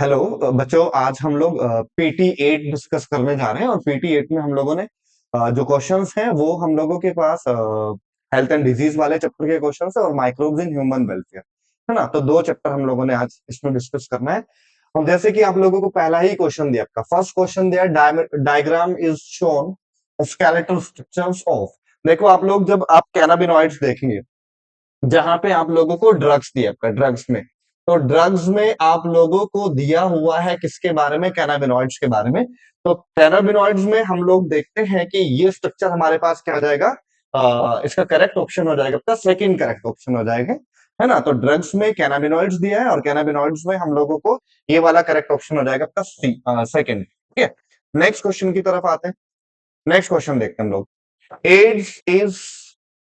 Hello बच्चों, आज हम लोग पीटी 8 डिस्कस करने जा रहे हैं और पीटी 8 में हम लोगों ने जो क्वेश्चंस हैं वो हम लोगों के पास हेल्थ एंड डिजीज वाले चैप्टर के क्वेश्चंस है और माइक्रोब्स इन ह्यूमन वेलफेयर, है ना। तो दो चैप्टर हम लोगों ने आज इसमें डिस्कस करना है। और जैसे कि आप लोगों को पहला ही क्वेश्चन दिया, आपका फर्स्ट क्वेश्चन दिया, diagram is shown skeletal structures of. देखो आप लोग, जब आप कैनाबिनॉइड्स देखेंगे जहां पे आप लोगों को ड्रग्स दिया, आपका ड्रग्स में, तो ड्रग्स में आप लोगों को दिया हुआ है किसके बारे में? कैनाबिनॉइड्स के बारे में। तो कैनाबिनॉइड्स में हम लोग देखते हैं कि ये स्ट्रक्चर हमारे पास क्या आ जाएगा, इसका करेक्ट ऑप्शन हो जाएगा, आपका सेकंड करेक्ट ऑप्शन हो जाएगा, है ना। तो ड्रग्स में कैनाबिनॉइड्स दिया है और कैनाबिनॉइड्स में हम लोगों को ये वाला करेक्ट ऑप्शन हो जाएगा आपका सी, सेकंड। ठीक है, नेक्स्ट क्वेश्चन की तरफ आते हैं। नेक्स्ट क्वेश्चन देखते हैं हम लोग। AIDS is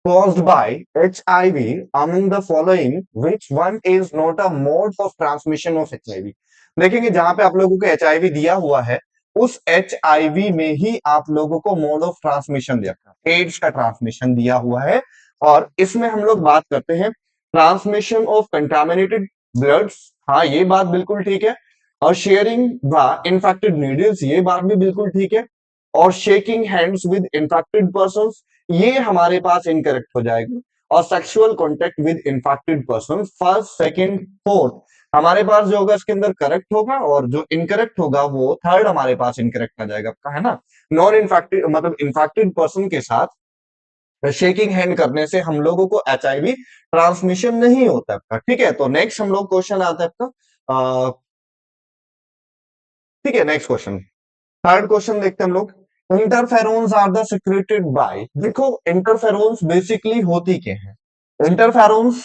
caused by HIV. Among the following, which one is not a mode of transmission of HIV? देखेंगे जहां पे आप लोगों को HIV दिया हुआ है, उस HIV में ही आप लोगों को मोड ऑफ ट्रांसमिशन दिया था, एड्स का ट्रांसमिशन दिया हुआ है। और इसमें हम लोग बात करते हैं ट्रांसमिशन ऑफ कंटामिनेटेड ब्लड्स, हाँ ये बात बिल्कुल ठीक है। और शेयरिंग द इन्फेक्टेड नीडल्स, ये बात भी बिल्कुल ठीक है। और shaking hands with infected person, ये हमारे पास इनकरेक्ट हो जाएगा। और sexual contact with infected person, first second fourth हमारे पास जो होगा इसके अंदर करेक्ट होगा, और जो इनकरेक्ट होगा वो थर्ड हमारे पास इनकरेक्ट आ जाएगा आपका, है ना। नॉन इन्फेक्टेड मतलब इन्फेक्टेड पर्सन के साथ शेकिंग हैंड करने से हम लोगों को एचआईवी ट्रांसमिशन नहीं होता आपका। ठीक है, तो नेक्स्ट हम लोग क्वेश्चन आता है आपका, ठीक है, नेक्स्ट क्वेश्चन, थर्ड क्वेश्चन देखते हैं हम लोग। Interferons are the secreted by, देखो इंटरफेरोन्स बेसिकली होती क्या है? इंटरफेरोन्स,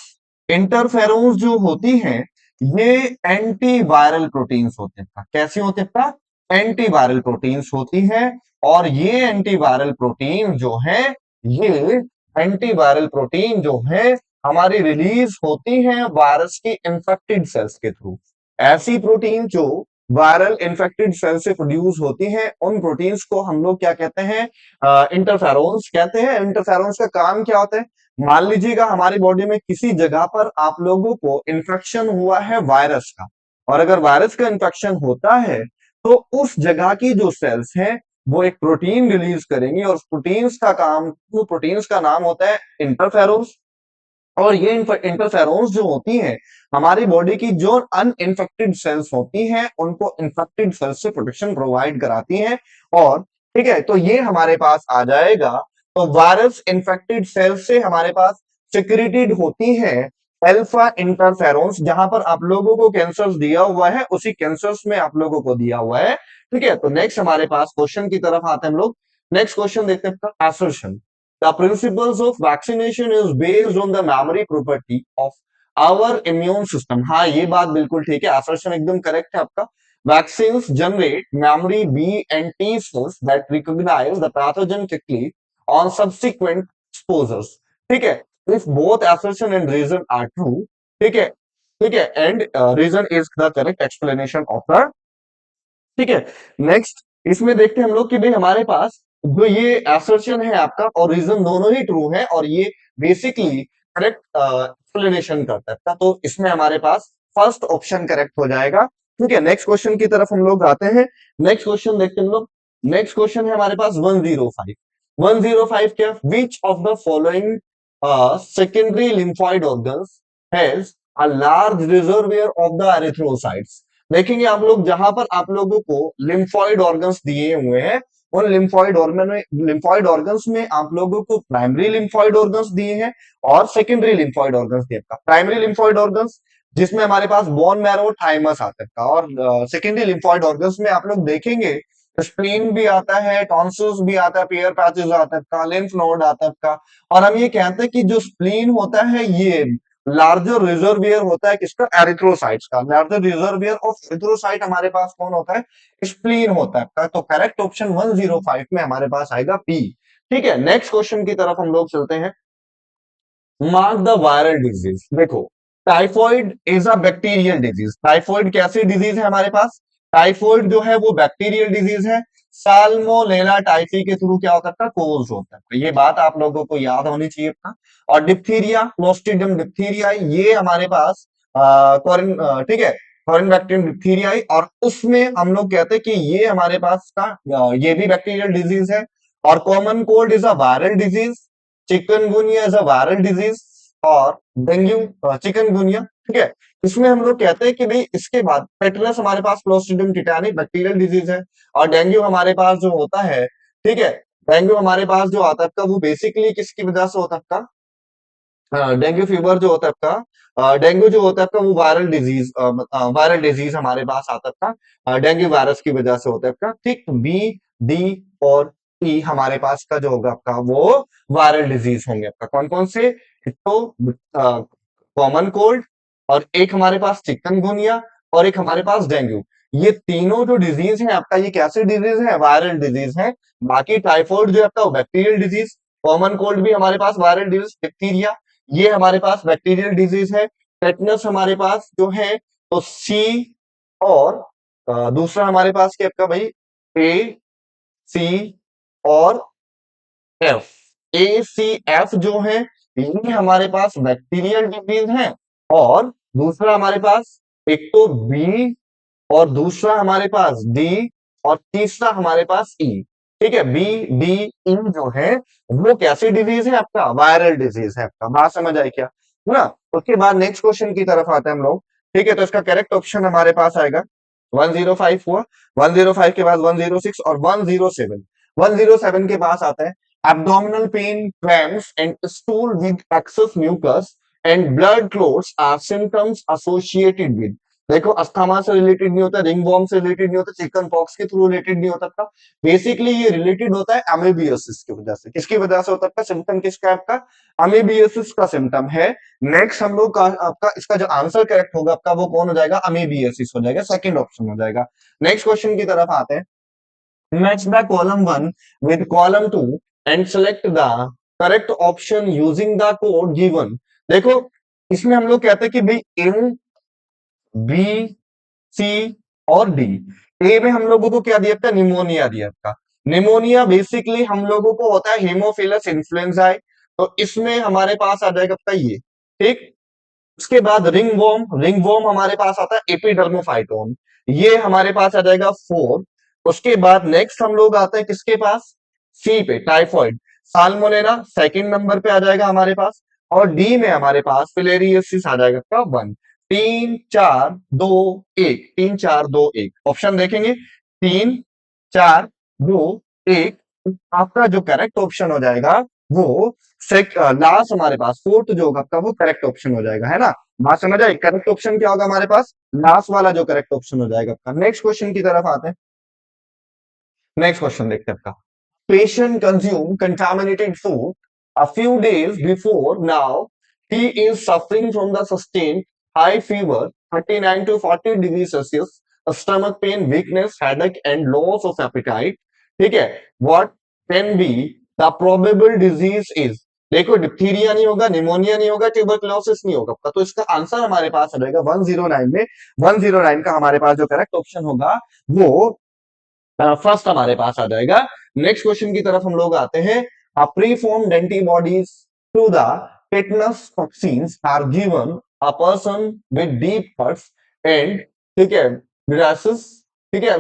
इंटरफेरोन्स जो होती हैं ये एंटी वायरल प्रोटीन्स होते हैं। कैसी होते हैं? एंटी वायरल प्रोटीन्स होती हैं। और ये एंटी वायरल प्रोटीन जो है, ये एंटी वायरल प्रोटीन जो है हमारी रिलीज होती हैं वायरस की इंफेक्टेड सेल्स के थ्रू। ऐसी प्रोटीन जो वायरल इन्फेक्टेड सेल से प्रोड्यूस होती हैं, उन प्रोटीन्स को हम लोग क्या कहते हैं? इंटरफेरोन्स कहते हैं। इंटरफेरोन्स का काम क्या होता है? मान लीजिएगा हमारी बॉडी में किसी जगह पर आप लोगों को इन्फेक्शन हुआ है वायरस का, और अगर वायरस का इन्फेक्शन होता है तो उस जगह की जो सेल्स हैं वो एक प्रोटीन रिलीज करेंगी, और प्रोटीन्स का काम, वो प्रोटीन्स का नाम होता है इंटरफेरोन्स। और ये इंटरफेरोन्स जो होती हैं हमारी बॉडी की जो अनइंफेक्टेड सेल्स होती हैं उनको इन्फेक्टेड सेल्स से प्रोटेक्शन प्रोवाइड कराती हैं। और ठीक है, तो ये हमारे पास आ जाएगा। तो वायरस इन्फेक्टेड सेल्स से हमारे पास सिक्रेटेड होती हैं अल्फा इंटरफेरोन्स। जहां पर आप लोगों को कैंसर्स दिया हुआ है उसी कैंसर्स में आप लोगों को दिया हुआ है। ठीक है, तो नेक्स्ट हमारे पास क्वेश्चन की तरफ आते हैं हम लोग। नेक्स्ट क्वेश्चन देखते हैं, assertion the principles of vaccination is based on the memory property of our immune system। हाँ ये बात बिल्कुल ठीक है, assertion एकदम करेक्ट है आपका। Vaccines generate memory B and T cells that recognize the pathogen quickly on subsequent exposures। ठीक है, if both assertion and reason are true, ठीक है, ठीक है, and reason is the correct explanation of the, ठीक है। नेक्स्ट इसमें देखते हैं हम लोग कि भाई हमारे पास जो ये एसर्शन है आपका और रीजन दोनों ही ट्रू है, और ये बेसिकली करेक्ट एक्सप्लेनेशन करता है। तो इसमें हमारे पास फर्स्ट ऑप्शन करेक्ट हो जाएगा। ठीक है, नेक्स्ट क्वेश्चन की तरफ हम लोग आते हैं। नेक्स्ट क्वेश्चन देखते हैं हम लोग। नेक्स्ट क्वेश्चन है हमारे पास 105। 105 क्या? Which of the following secondary lymphoid organs has a large reservoir of the erythrocytes. देखेंगे आप लोग जहां पर आप लोगों को लिम्फॉइड ऑर्गन्स दिए हुए हैं, उन लिम्फॉइड ऑर्गन्स में आप लोगों को प्राइमरी लिम्फॉइड ऑर्गन्स दिए हैं और सेकेंडरी लिम्फॉइड ऑर्गन्स दिए। प्राइमरी लिम्फॉइड ऑर्गन्स जिसमें हमारे पास बोन मैरो थाइमस आता है, और सेकेंडरी लिम्फॉइड ऑर्गन्स में आप लोग देखेंगे स्प्लीन भी आता है, टॉन्सिल्स भी आता है, पियर पैचेस आता है, लिम्फ नोड आता है। और हम ये कहते हैं कि जो स्प्लीन होता है ये लार्जर रिजर्वियर होता है किसका? एरिथ्रोसाइट्स का। लार्जर रिजर्वियर ऑफ एरिथ्रोसाइट हमारे पास कौन होता है? स्प्लीन होता है। तो करेक्ट ऑप्शन 105 में हमारे पास आएगा पी। ठीक है, नेक्स्ट क्वेश्चन की तरफ हम लोग चलते हैं। Mark the viral disease. देखो typhoid is a bacterial disease. Typhoid कैसी डिजीज है हमारे पास? टाइफॉइड जो है वो बैक्टीरियल डिजीज है। साल्मोनेला टाइफी के थ्रू क्या होता है? कोज होता है। तो ये बात आप लोगों को याद होनी चाहिए था। और डिप्थीरिया, क्लोस्ट्रिडियम डिप्थीरिया, ये हमारे पास ठीक है, फॉरेन बैक्टीरियम डिप्थीरियाई, और उसमें हम लोग कहते हैं कि ये हमारे पास का ये भी बैक्टीरियल डिजीज है। और common cold is a viral disease, chikungunya is a viral disease, और डेंगू चिकनगुनिया, ठीक है। इसमें हम लोग कहते हैं कि भाई इसके बाद टेटनस हमारे पास क्लोस्ट्रीडियम टिटानी बैक्टीरियल डिजीज है, और डेंगू हमारे पास जो होता है, ठीक है, डेंगू हमारे पास जो आता है आपका वो बेसिकली किसकी वजह से होता है आपका, डेंगू फीवर जो होता है आपका, डेंगू जो होता है आपका वो वायरल डिजीज हमारे पास आता था, डेंगू वायरस की वजह से होता है आपका, ठीक। बी, डी और ई हमारे पास का जो होगा आपका वो वायरल डिजीज होंगे आपका। कौन कौन से, एक तो कॉमन कोल्ड, और एक हमारे पास चिकनगुनिया, और एक हमारे पास डेंगू। ये तीनों जो डिजीज है आपका, ये कैसे डिजीज है, वायरल डिजीज है। बाकी टाइफॉइड जो है आपका बैक्टीरियल डिजीज, कॉमन कोल्ड भी हमारे पास वायरल डिजीज डिप्थीरिया, ये हमारे पास बैक्टीरियल डिजीज है। टेटनस हमारे पास जो है तो सी, और दूसरा हमारे पास क्या आपका भाई, ए, सी और एफ। ए, सी, एफ जो है ये हमारे पास बैक्टीरियल डिजीज है, और दूसरा हमारे पास एक तो बी, और दूसरा हमारे पास डी, और तीसरा हमारे पास ई, ठीक है। बी, डी, ई जो है वो कैसी डिजीज है आपका, वायरल डिजीज है आपका। बात समझ आई क्या, है ना। उसके बाद नेक्स्ट क्वेश्चन की तरफ आते हैं हम लोग, ठीक है। तो इसका करेक्ट ऑप्शन हमारे पास आएगा 105 हुआ, 105 के बाद 106 और 107। 107 के पास आता है abdominal pain, cramps and stool with excess mucus and blood clots are symptoms associated with। देखो अस्थमा से रिलेटेड नहीं होता, रिंग वॉर्म से रिलेटेड नहीं होता, चिकन पॉक्स के थ्रू रिलेटेड नहीं होता था। बेसिकली ये रिलेटेड होता है अमीबियोसिस की वजह से। किसकी वजह से होता है, सिम्टम किसका है आपका, अमीबियोसिस का सिम्टम है। नेक्स्ट हम लोग का आपका इसका जो आंसर करेक्ट होगा आपका वो कौन हो जाएगा, अमीबियोसिस हो जाएगा, सेकंड ऑप्शन हो जाएगा। नेक्स्ट क्वेश्चन की तरफ आते हैं, match the column 1 with column 2 and select the correct option using the code given. देखो इसमें हम लोग कहते हैं कि भाई ए, बी, सी और डी। ए में हम लोगों को क्या दिया था, निमोनिया दिया था। निमोनिया बेसिकली हम लोगों को होता है हीमोफिलस इन्फ्लुएंजाe, तो इसमें हमारे पास आ जाएगा आपका ये, ठीक। उसके बाद रिंग वॉर्म, रिंग वॉर्म हमारे पास आता है एपिडर्मोफाइटोन, ये हमारे पास आ जाएगा 4। उसके बाद नेक्स्ट हम लोग आते हैं किसके पास, सी पे, टाइफॉइड, साल्मोनेला सेकंड नंबर पे आ जाएगा हमारे पास, और डी में हमारे पास फिलेरियोसिस आ जाएगा का 1। 3 4 2 1, 3 4 2 1 ऑप्शन देखेंगे, 3 4 2 1, आपका जो करेक्ट ऑप्शन हो जाएगा वो लास्ट हमारे पास फोर्थ जो होगा आपका वो करेक्ट ऑप्शन हो जाएगा, है ना। बात समझ आई, करेक्ट ऑप्शन क्या होगा हमारे पास, लास्ट वाला जो करेक्ट ऑप्शन हो जाएगा आपका। नेक्स्ट क्वेश्चन की तरफ आते हैं, नेक्स्ट क्वेश्चन देखते हैं आपका, patient consumed contaminated food a few days before. Now he is suffering from the sustained high fever, 39 to 40 degrees Celsius, stomach pain, weakness, headache, and loss of appetite. ठीक है, what can be the probable disease is। देखो diphtheria नहीं होगा, pneumonia नहीं होगा, tuberculosis नहीं होगा, तो इसका आंसर हमारे पास आ जाएगा 109 में। 109 का हमारे पास जो करेक्ट ऑप्शन होगा वो फर्स्ट हमारे पास आ जाएगा। नेक्स्ट क्वेश्चन की तरफ हम लोग आते हैं, preformed antibodies to the tetanus vaccines are given a person with deep hurts and, ठीक है, ग्रासेस, ठीक है,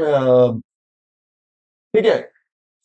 ठीक है,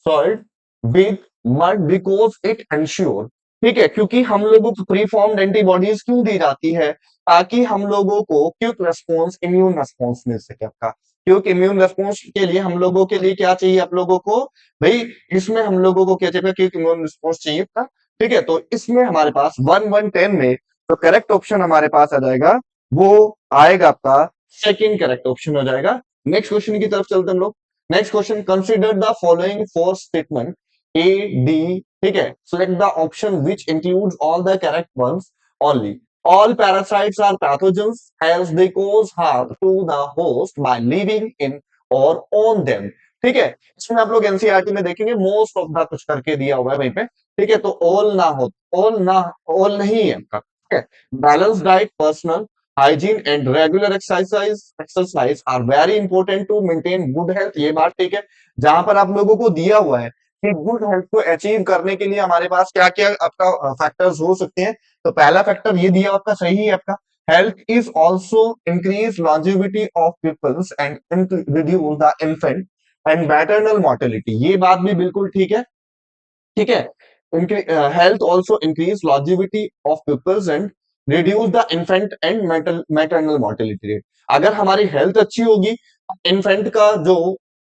salt with mud because it ensure. ठीक है, क्योंकि हम लोगों को प्रीफॉर्म्ड एंटीबॉडीज क्यों दी जाती है, ताकि हम लोगों को क्विक रेस्पॉन्स, इम्यून रेस्पॉन्स मिल सके आपका। क्योंकि इम्यून रेस्पॉन्स के लिए हम लोगों के लिए क्या चाहिए आप लोगों को, भाई इसमें हम लोगों को क्या चाहिए, क्विक इम्यून रिस्पॉन्स चाहिए था। ठीक है, तो इसमें हमारे पास 1 1 10 में तो करेक्ट ऑप्शन हमारे पास आ जाएगा, वो आएगा आपका सेकंड करेक्ट ऑप्शन हो जाएगा। नेक्स्ट क्वेश्चन की तरफ चलते हम लोग। Next question, consider the following four statement A D, ठीक है, select the option which includes all the correct ones only। All parasites are pathogens as they cause harm to the host by living in or on them। ठीक है, इसमें आप लोग NCERT में देखेंगे most of the कुछ करके दिया हुआ है वहीं पे। ठीक है, तो ऑल ना हो, ऑल नहीं है आपका। ठीक है, balance diet, personal hygiene and regular exercise are very important to maintain good health. ये बात ठीक है, जहां पर आप लोगों को दिया हुआ है कि गुड हेल्थ को अचीव करने के लिए हमारे पास क्या क्या आपका फैक्टर्स हो सकते हैं, तो पहला फैक्टर ये दिया आपका सही है आपका, health is also increase longevity of peoples and reduce the infant and maternal mortality. ये बात भी बिल्कुल ठीक है, ठीक है। Health also increase longevity of peoples and reduce the infant and maternal mortality rate. अगर हमारी हेल्थ अच्छी होगी, इन्फेंट का जो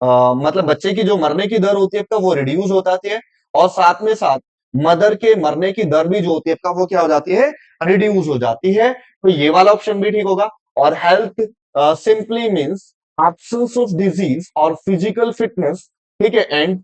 मतलब बच्चे की जो मरने की दर होती है आपका वो रिड्यूस हो जाती है, और साथ में साथ मदर के मरने की दर भी जो होती है आपका वो क्या हो जाती है, रिड्यूस हो जाती है। तो ये वाला ऑप्शन भी ठीक होगा। और health simply means absence of disease और फिजिकल फिटनेस, ठीक है, and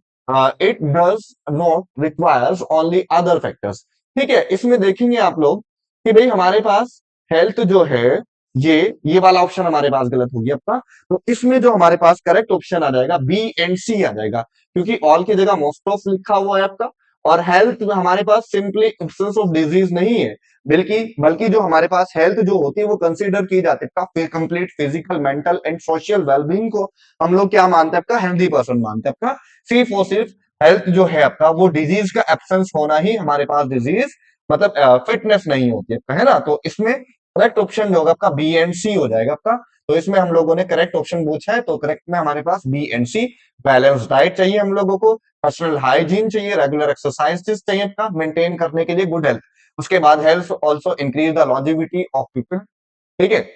it does not requires only other factors. ठीक है, इसमें देखेंगे आप लोग कि भाई हमारे पास हेल्थ जो है, ये वाला ऑप्शन हमारे पास गलत हो गया आपका। तो इसमें जो हमारे पास करेक्ट ऑप्शन आ जाएगा बी एंड सी आ जाएगा, क्योंकि ऑल की जगह मोस्ट ऑफ लिखा हुआ है आपका। और हेल्थ में हमारे पास सिंपली एब्सेंस ऑफ डिजीज नहीं है, बल्कि बल्कि जो हमारे पास हेल्थ जो होती है वो कंसीडर की जाती है complete physical, mental and social wellbeing को हम लोग क्या मानते हैं आपका, हेल्दी पर्सन मानते हैं आपका। सिर्फ और सिर्फ हेल्थ जो है आपका वो डिजीज का एब्सेंस होना ही हमारे पास डिजीज मतलब फिटनेस नहीं होती है ना। तो इसमें करेक्ट ऑप्शन जो होगा आपका बी एंड सी हो जाएगा आपका। तो इसमें हम लोगों ने करेक्ट ऑप्शन पूछा है, तो करेक्ट में हमारे पास B and C. Balance diet चाहिए हम लोगों को, पर्सनल हाइजीन चाहिए, रेगुलर एक्सरसाइज चाहिए आपका मेंटेन करने के लिए गुड हेल्थ। उसके बाद health also increase the longevity of people, ठीक है,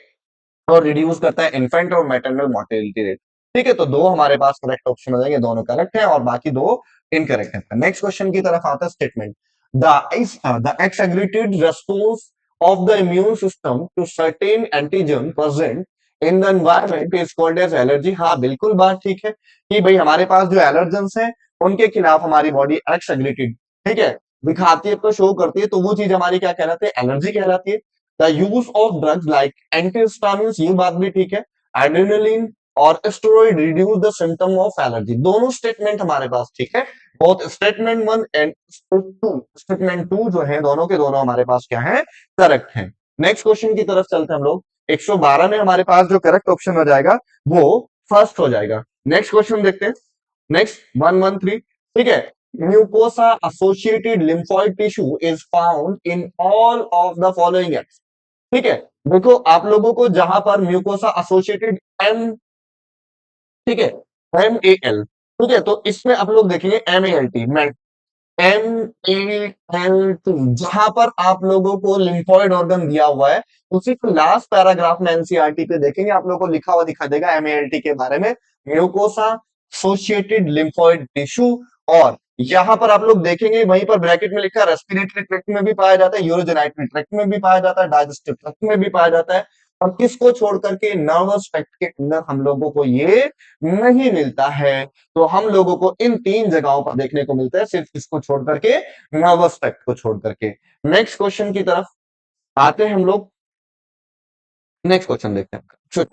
और रिड्यूस करता है इन्फेंट और मैटरनल मोर्टेलिटी रेट। ठीक है, तो दो हमारे पास करेक्ट ऑप्शन हो जाएंगे, दोनों करेक्ट है और बाकी दो इनकरेक्ट है। नेक्स्ट क्वेश्चन की तरफ आता है statement, the exaggerated response of the immune system to certain antigen present in the environment is called as allergy. हाँ बिल्कुल बात ठीक है कि भाई हमारे पास जो एलर्जेंस है उनके खिलाफ हमारी बॉडी एक्सएग्रेटेड, ठीक है, दिखाती है, तो शो करती है, तो वो चीज हमारी क्या कहलाती है, एलर्जी कहलाती है। The use of drugs like antihistamines, ये बात भी ठीक है, एड्रेनलिन और steroid reduce the symptom of allergy. दोनों स्टेटमेंट हमारे पास ठीक है, both statement one and statement two जो है दोनों के दोनों हमारे पास क्या है, करेक्ट है। नेक्स्ट क्वेश्चन की तरफ चलते हैं हम लोग। 112 में हमारे पास जो करेक्ट ऑप्शन हो जाएगा वो फर्स्ट हो जाएगा। नेक्स्ट क्वेश्चन देखते हैं, नेक्स्ट 113, ठीक है। Mucosa associated lymphoid tissue is found in all of the following x, ठीक है। देखो आप लोगों को जहां पर म्यूकोसा एसोसिएटेड एम, ठीक है, एम ए एल, ठीक है, तो इसमें आप लोग देखेंगे M A L T, M A L T, जहां पर आप लोगों को लिम्फोइड ऑर्गन दिया हुआ है, उसी के लास्ट पैराग्राफ में एनसीईआरटी पे देखेंगे आप लोगों को लिखा हुआ दिखा देगा एम ए एल टी के बारे में, म्यूकोसा एसोसिएटेड लिम्फोइड टिश्यू। और यहां पर आप लोग देखेंगे वहीं पर ब्रैकेट में लिखा है रेस्पिरेटरी ट्रैक्ट में भी पाया जाता है, यूरोजेनाइटरी ट्रैक्ट में भी पाया जाता है, डाइजेस्टिव ट्रैक्ट में भी पाया जाता है। और किसको छोड़ करके, नर्वस ट्रैक्ट के अंदर हम लोगों को ये नहीं मिलता है। तो हम लोगों को इन तीन जगहों पर देखने को मिलता है, सिर्फ इसको छोड़ करके, नर्वस ट्रैक्ट को छोड़ करके। नेक्स्ट क्वेश्चन की तरफ आते हैं हम लोग। नेक्स्ट क्वेश्चन देखते हैं,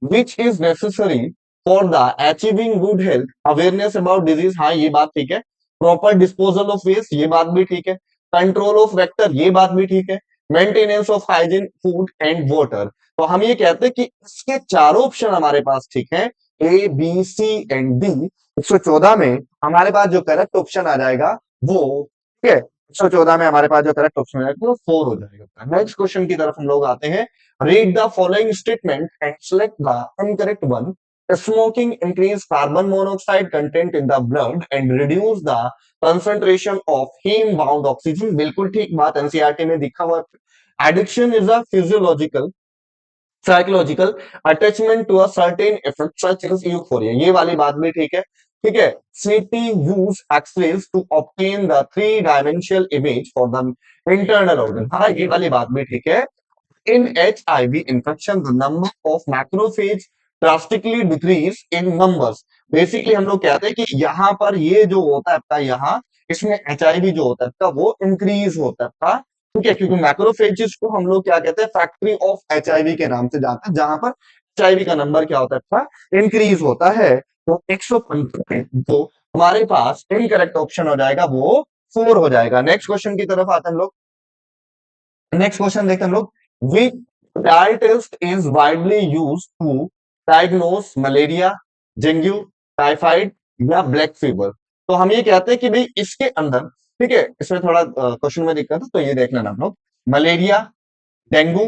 which is necessary for the achieving good health, awareness about disease, हाँ ये बात ठीक है। प्रॉपर डिस्पोजल ऑफ वेस्ट, ये बात भी ठीक है। कंट्रोल ऑफ वेक्टर, ये बात भी ठीक है। Maintenance of hygiene food and water. तो हम ये कहते हैं कि इसके चारों ऑप्शन हमारे पास ठीक है, A B C and D. 114 में हमारे पास जो करेक्ट ऑप्शन आ जाएगा वो, ठीक है, 114 में हमारे पास जो करेक्ट ऑप्शन आएगा वो 4 हो जाएगा। नेक्स्ट क्वेश्चन की तरफ हम लोग आते हैं। Read the following statement and select the incorrect one. Smoking increase carbon monoxide content in the blood and reduce the concentration of heme-bound oxygen. बिल्कुल ठीक बात, एनसीईआरटी में दिखा हुआ। Addiction is a physiological, psychological attachment to a certain effect such as euphoria. ये वाली बात भी ठीक है, ठीक है। CT use X-rays to obtain the three-dimensional image for the internal organ. हाँ ये वाली बात भी ठीक है। In HIV infection, the number of macrophage drastically decrease in numbers. Basically हम लोग कहते हैं कि यहाँ पर ये जो होता है आपका, यहाँ इसमें HIV जो होता है आपका वो इंक्रीज होता है आपका, ठीक है, क्योंकि मैक्रोफेजेस को हम लोग क्या कहते हैं, फैक्ट्री ऑफ HIV के नाम से जानते हैं, जहां पर HIV का नंबर क्या होता है आपका, इंक्रीज होता है। तो 115 जो हमारे पास इनकरेक्ट ऑप्शन हो जाएगा वो 4 हो जाएगा। नेक्स्ट क्वेश्चन की तरफ आते हैं हम लोग। नेक्स्ट क्वेश्चन देखते हैं हम लोग। Which dye test is widely used to diagnose malaria, dengue, typhoid या ब्लैक फीवर? तो हम ये कहते हैं कि भाई इसके अंदर, ठीक है, इसमें थोड़ा क्वेश्चन में दिक्कत है, तो ये देख लेना हम लोग। मलेरिया, डेंगू,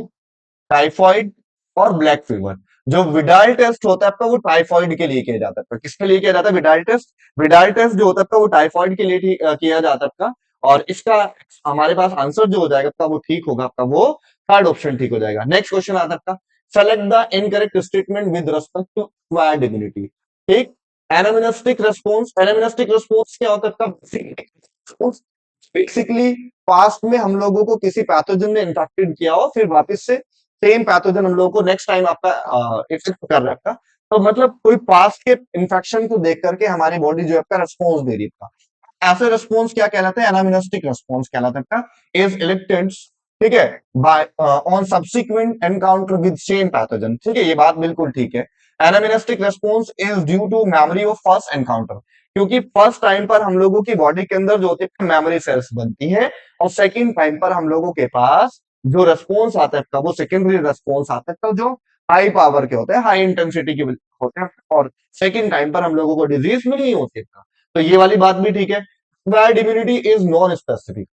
टाइफॉइड और ब्लैक फीवर। जो विडाल टेस्ट होता है आपका वो टाइफॉइड के लिए किया जाता है। किसके लिए किया जाता है विडाल टेस्ट? विडाल टेस्ट जो होता है आपका वो टाइफॉइड के लिए किया जाता है आपका। और इसका हमारे पास आंसर जो हो जाएगा आपका वो ठीक होगा, आपका वो थर्ड ऑप्शन ठीक हो जाएगा। नेक्स्ट क्वेश्चन आता है आपका, select the incorrect statement with respect to acquired immunity. ठीक, एनामिनेस्टिक रेस्पॉन्स, एनामिनेस्टिक रेस्पॉन्स क्या होता है आपका? बेसिकली पास्ट में हम लोगों को किसी पैथोजन ने इंफेक्टेड किया हो, फिर वापस से सेम पैथोजन हम लोगों को नेक्स्ट टाइम आपका इफेक्ट कर रहा है आपका। तो मतलब कोई पास्ट के इन्फेक्शन को देख करके हमारी बॉडी जो है आपका रेस्पॉन्स दे रही है आपका। ऐसे रेस्पॉन्स क्या कहलाते हैं? एनामिनेस्टिक रेस्पॉन्स कहलाता है आपका। इज इलेक्टेड, ठीक है, by on subsequent encounter with same pathogen. ठीक है, ये बात बिल्कुल ठीक है। Anamnestic response is due to memory of first encounter, क्योंकि फर्स्ट टाइम पर हम लोगों की बॉडी के अंदर जो होती है मेमोरी सेल्स बनती है, और सेकंड टाइम पर हम लोगों के पास जो रेस्पॉन्स आता है वो सेकेंडरी रेस्पॉन्स आता है तो जो हाई पावर के होते हैं, हाई इंटेंसिटी के होते हैं, और सेकंड टाइम पर हम लोगों को डिजीज में नहीं होती है। तो ये वाली बात भी ठीक है। Acquired immunity is non specific.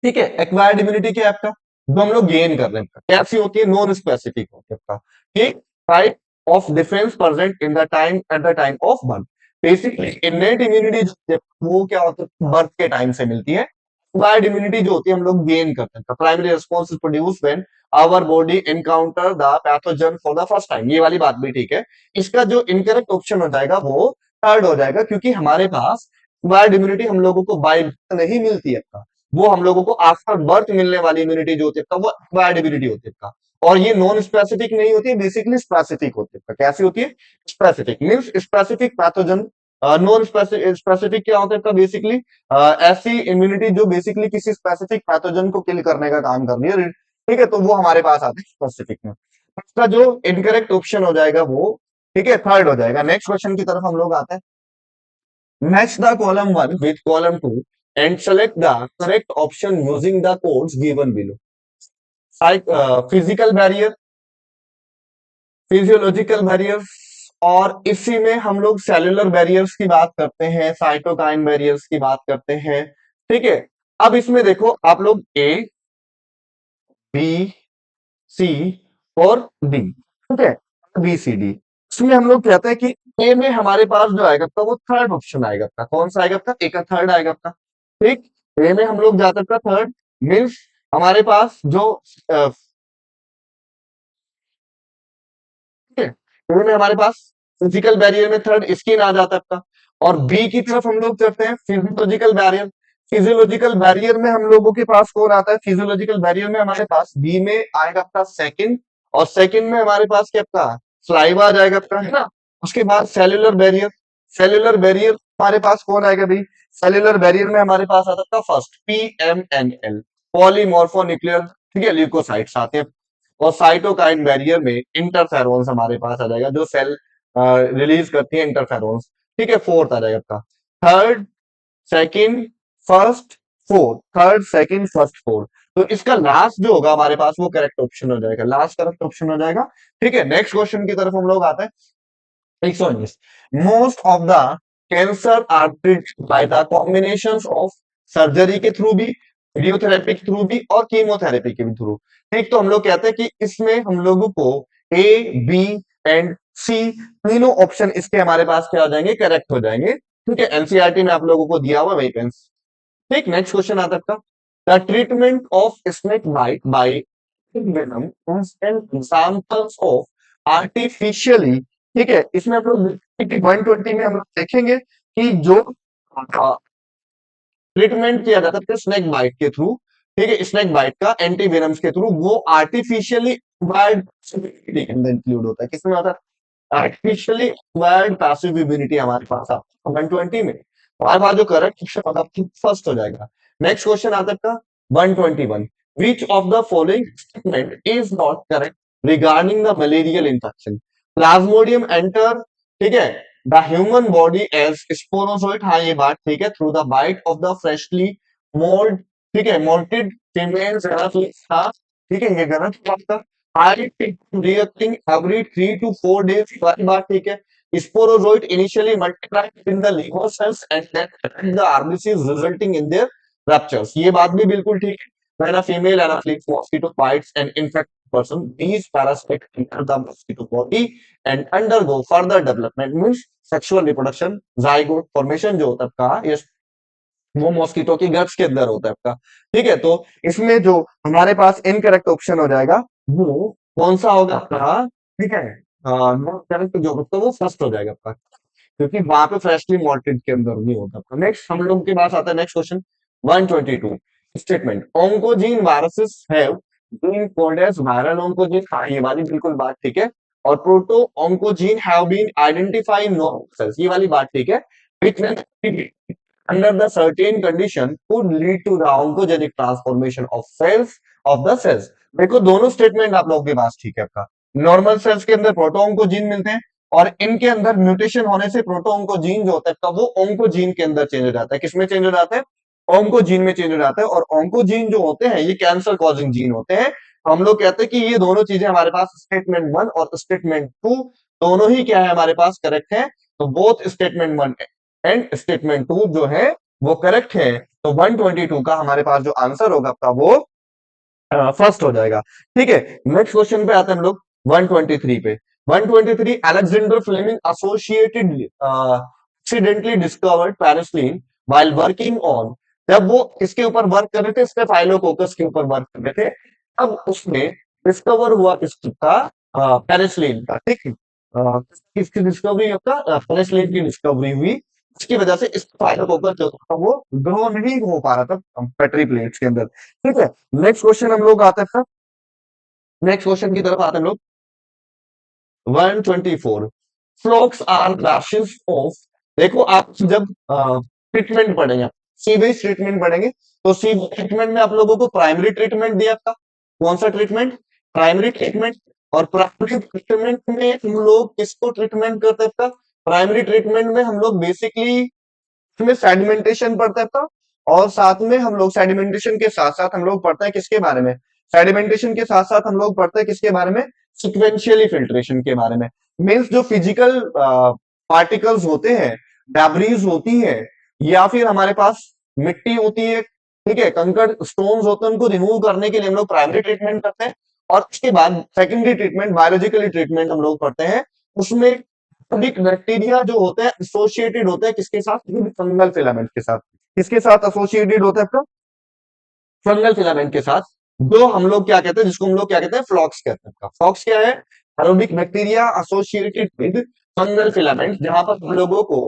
ठीक है, एक्वायर्ड इम्यूनिटी क्या है आपका? जो हम लोग गेन कर रहे हैं, कैसी होती है? नॉन स्पेसिफिक होती है आपका। ठीक, type of defence present in the time at the time of birth. Basically innate immunity वो क्या होता है? बर्थ के टाइम से मिलती है। एक्वायर्ड इम्यूनिटी जो होती है हम लोग गेन करते हैं। Primary response is produce when our body encounter the pathogen for the first time. ये वाली बात भी ठीक है। इसका जो इनकरेक्ट ऑप्शन हो जाएगा वो थर्ड हो जाएगा, क्योंकि हमारे पास एक्वायर्ड इम्यूनिटी हम लोगों को बाय नहीं मिलती है आपका, वो हम लोगों को आफ्टर बर्थ मिलने वाली इम्यूनिटी जो होती है वो एक्वायर्ड इम्यूनिटी होती है। और ये नॉन स्पेसिफिक नहीं होती है, बेसिकली स्पेसिफिक होती है। कैसी होती है? Specific means specific pathogen. Non specific क्या होता है? बेसिकली ऐसी इम्यूनिटी जो बेसिकली किसी स्पेसिफिक पैथोजन को किल करने का काम कर रही है। ठीक है, तो वो हमारे पास आते हैं स्पेसिफिक में। इसका जो इनकरेक्ट ऑप्शन हो जाएगा वो, ठीक है, थर्ड हो जाएगा। नेक्स्ट क्वेश्चन की तरफ हम लोग आते हैं। Match the column 1 with column 2 and select the correct option using the codes given below. Physical barrier, physiological barriers, और इसी में हम लोग सेलुलर बैरियर्स की बात करते हैं, साइटोकाइन बैरियर्स की बात करते हैं। ठीक है, अब इसमें देखो आप लोग ए, बी, सी और डी, ठीक है, बी सी डी। इसमें हम लोग कहते हैं कि ए में हमारे पास जो आएगा आपका वो थर्ड ऑप्शन आएगा आपका। कौन सा आएगा आपका? ए का थर्ड आएगा आपका। ठीक, ए में हम लोग जाते हैं थर्ड, मीन्स हमारे पास जो ठीक है, ए में हमारे पास फिजिकल बैरियर में थर्ड स्किन आ जाता है आपका। और बी की तरफ हम लोग चलते हैं फिजियोलॉजिकल बैरियर। फिजियोलॉजिकल बैरियर में हम लोगों के पास कौन आता है? फिजियोलॉजिकल बैरियर में हमारे पास बी में आएगा आपका सेकंड, और सेकंड में हमारे पास क्या आपका स्लाइवा आ जाएगा आपका, है ना। उसके बाद सेल्यूलर बैरियर, सेल्यूलर बैरियर हमारे पास कौन आएगा भाई? सेल्यूलर बैरियर में हमारे पास आता है फर्स्ट PMNL, पॉलीमॉर्फोन्यूक्लियर, ठीक है, ल्यूकोसाइट्स आते हैं। और साइटोकाइन बैरियर में इंटरफेरोन्स हमारे पास आ जाएगा, जो सेल रिलीज करती है इंटरफेरोन्स। ठीक है, फोर्थ आ जाएगा आपका third, second, first, fourth, third, second, first, fourth. तो इसका लास्ट जो होगा हमारे पास वो करेक्ट ऑप्शन हो जाएगा, लास्ट करेक्ट ऑप्शन हो जाएगा। ठीक है, नेक्स्ट क्वेश्चन की तरफ हम लोग आते हैं। 119, most of the cancer are treated by the combination of surgery के थ्रू भी, रेडियोथेरेपी के थ्रू भी, और कीमोथेरेपी के भी थ्रू। ठीक, तो हम लोग कहते हैं कि इसमें हम लोगों को ए, बी एंड सी तीनों ऑप्शन इसके हमारे पास क्या हो जाएंगे? करेक्ट हो जाएंगे। ठीक है, एनसीईआरटी में आप लोगों को दिया हुआ वही पेंस। ठीक, नेक्स्ट क्वेश्चन आता है the treatment of snake bite by venom is an examples of artificially, ठीक है, इसमें हम लोग 120 में हम लोग देखेंगे कि जो ट्रीटमेंट किया जाता है स्नेक बाइट के थ्रू, ठीक है, स्नेक बाइट का एंटी वेनम्स के थ्रू, वो आर्टिफिशियली इंक्लूड होता है। किसमें होता है? आर्टिफिशियली एक्वायर्ड पैसिव इम्यूनिटी हमारे पास आता है 120 में। हमारे पास जो करेक्ट ऑप्शन होगा फर्स्ट हो जाएगा। नेक्स्ट क्वेश्चन आता है आपका 121, which of the following statement is not correct regarding the malarial infection? Plasmodium enter, ठीक है, the human body as sporozoite, हाँ ये बात ठीक है, through the bite of the freshly mould, ठीक है, मोल्टेड फीमेल, हाँ ठीक है, ये गलत है आपका। रिएक्टिंग एवरी 3 to 4 days, बात ठीक है। Sporozoite initially multiply in the liver cells and then the RBCs resulting in their ruptures, ये बात भी बिल्कुल ठीक है। When a female anaphylaxis mosquito bites and infects person, these parasites enter the mosquito body and undergo further development, means sexual reproduction, zygote formation जो होता है आपका, ये वो मॉस्किटो की गट्स के अंदर होता है आपका। ठीक है, तो इसमें जो हमारे पास इनकरेक्ट ऑप्शन हो जाएगा वो कौन सा होगा आपका? ठीक है, करेक्ट जो होगा वो फर्स्ट हो जाएगा आपका, क्योंकि वहां पे फ्रेशली मॉल्टेड के अंदर नहीं होता था। नेक्स्ट हम लोग के पास आता है next question 122 statement, oncogene viruses have been called as viral oncogene, हाँ ये वाली बिल्कुल बात ठीक है। और proto oncogene have been identified no cells, ये वाली बात ठीक है। विच under the certain condition could lead to the oncogenic transformation of cells of the cells। देखो दोनों स्टेटमेंट आप लोगों के पास ठीक है आपका। नॉर्मल सेल्स के अंदर प्रोटोऑन्कोजीन मिलते हैं और इनके अंदर म्यूटेशन होने से प्रोटोऑन्कोजीन जो होता है वो ऑन्कोजीन के अंदर चेंज हो जाता है। किसमें चेंज हो जाता है? ऑन्कोजीन में चेंज हो जाता है। और ऑन्कोजीन जो होते हैं ये कैंसर कॉजिंग जीन होते हैं। हम लोग कहते हैं कि ये दोनों चीजें हमारे पास स्टेटमेंट 1 और स्टेटमेंट 2 दोनों ही क्या है हमारे पास करेक्ट है। तो बोथ स्टेटमेंट 1 एंड स्टेटमेंट 2 जो है वो करेक्ट है। तो 122 का हमारे पास जो आंसर होगा आपका वो फर्स्ट हो जाएगा। ठीक है, नेक्स्ट क्वेश्चन पे आते हैं हम लोग 123 पे। 123 Alexander Fleming associated accidentally discovered penicillin while working on, जब वो इसके ऊपर वर्क कर रहे थे स्टेफाइलोकोकस के ऊपर वर्क कर रहे थे, अब उसमें डिस्कवर हुआ किसका? पेनिसिलिन का। ठीक है, किसकी डिस्कवरी आपका? पेनिसिलिन की डिस्कवरी हुई। इसकी वजह से इस फाइलोकोकस जो था वो ग्रो नहीं हो पा रहा था पेट्री प्लेट्स के अंदर। ठीक है, नेक्स्ट क्वेश्चन हम लोग आते हैं, नेक्स्ट क्वेश्चन की तरफ आते हैं हम लोग 124 फ्लॉक्स आर क्लासेस ऑफ। देखो आप जब ट्रीटमेंट पढ़ेंगे, सीवेज ट्रीटमेंट पढ़ेंगे, तो सीवेज ट्रीटमेंट में आप लोगों को प्राइमरी ट्रीटमेंट दिया था। कौन सा ट्रीटमेंट? Primary treatment. और प्राइमरी ट्रीटमेंट में हम लोग किसको ट्रीटमेंट करते हैं? प्राइमरी ट्रीटमेंट में हम लोग बेसिकली में सेडिमेंटेशन पढ़ते था। और साथ में हम लोग सेडिमेंटेशन के साथ साथ हम लोग पढ़ते हैं किसके बारे में? सेडिमेंटेशन के साथ साथ हम लोग पढ़ते हैं किसके बारे में? सिक्वेंशियली फिल्ट्रेशन के बारे में। मीन्स जो फिजिकल पार्टिकल्स होते हैं, डैब्रीज होती है, या फिर हमारे पास मिट्टी होती है, ठीक है, कंकड़ स्टोन्स होते हैं, उनको रिमूव करने के लिए हम लोग प्राइमरी ट्रीटमेंट करते हैं। और उसके बाद सेकेंडरी ट्रीटमेंट, बायोलॉजिकली ट्रीटमेंट हम लोग करते हैं। उसमें सभी बैक्टीरिया जो होते हैं एसोसिएटेड होते हैं किसके साथ? फंगल फिलामेंट के साथ। किसके साथ एसोसिएटेड होता है आपका? फंगल फिलामेंट के साथ। जो हम लोग क्या कहते हैं, जिसको हम लोग क्या कहते हैं? फ्लॉक्स कहते हैं। फ्लॉक्स क्या है? Aerobic bacteria associated with fungal filament, जहां पर हम लोगों को,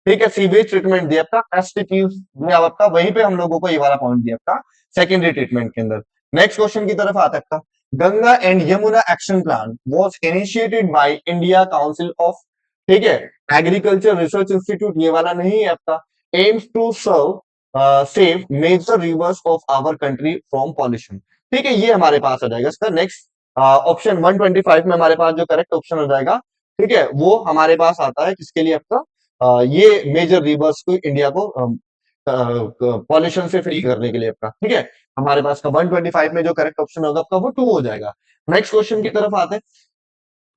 ठीक है, सीवेज ट्रीटमेंट दिया आपका, एसटीट्यूड दिया आपका, वहीं पे हम लोगों को ये वाला पॉइंट दिया आपका सेकेंडरी ट्रीटमेंट के अंदर। नेक्स्ट क्वेश्चन की तरफ आता है, Ganga and Yamuna action plan was initiated by India council of, ठीक है, एग्रीकल्चर रिसर्च इंस्टीट्यूट, ये वाला नहीं है आपका। Aims to serve save major rivers of our country from pollution. ठीक है, ये हमारे पास आ जाएगा इसका नेक्स्ट ऑप्शन 125 में हमारे पास जो करेक्ट ऑप्शन हो जाएगा, ठीक है, वो हमारे पास आता है किसके लिए आपका? ये मेजर रिवर्स को इंडिया को पॉल्यूशन से फ्री करने के लिए आपका। ठीक है, हमारे पास का 125 में जो करेक्ट ऑप्शन होगा आपका वो 2 हो जाएगा। नेक्स्ट क्वेश्चन की तरफ आते हैं